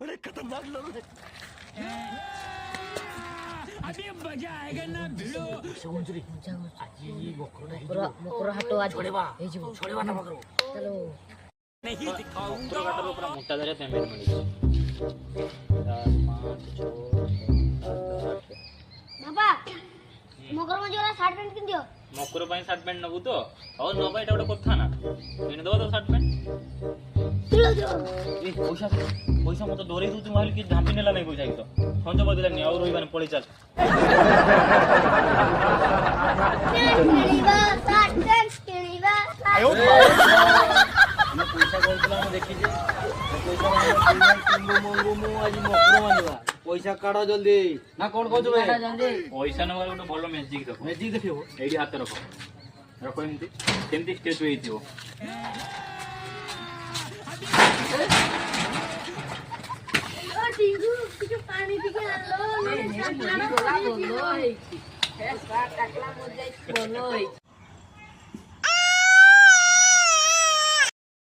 अरे खतरनाक लोग हैं। अभी मजा आएगा ना भिड़ो मकर हाट आज छोड़ेवा छोड़ेवा ना पकड़ो चलो नहीं दिखाऊंगा पूरा मोटा धरे पेमेंट मिली 4 5 6 बाबा मगर में जोरा शर्ट पैंट किन दियो मकुर ପାଇଁ ସାର୍ଟ ପ୍ୟାଣ୍ଟ ନବୁ ତ ଆଉ ନବା ଏଟା ଗୋଟେ କଥା ନା କିଣି ଦବ ତ ସାର୍ଟ ପ୍ୟାଣ୍ଟ ଏ ପଇସା ମତେ ଡରେଇ ଦଉଛୁ ମୁଁ ଭାବିଲି କି ଝାମ୍ପି ନେଲା ନାହିଁ ପଇସା କି ତ ସଞ୍ଜ କରିଦେଲାନି ଆଉ ରହିବାନି ପଳେଇ ଚାଲ କିଣିବା शर्ट पैंट किनिबा ମୁଁ ପଇସା କହୁଥିଲା ମୁଁ ଦେଖିଛି ପଇସା ମଙ୍ଗୁ ମୁଁ ଆଜି ମକୁର ମାନିବା ପଇସା କାଢ ଜଲ୍ଦି ନା କଣ କହୁଛୁ ଭାଇ ପଇସା ନବାର ଗୋଟେ ଭଲ ମ୍ୟାଜିକ୍ ଦେଖ ମ୍ୟାଜିକ୍ ଦେଖିବ ଏଇଠି ହାତ ରଖ ରଖ ଏମିତି କେମିତି ଷ୍ଟେଚୁ ହେଇଥିବ ଟିଗୁ ଟିକେ ପାଣି ଟିକେ ଆଣିलो ଗଲା ଭଲ ହେଇଛି ଫେସ୍ କାଟ କାଟଲା ମର ଯାଇ ଭଲ ହେଇଛି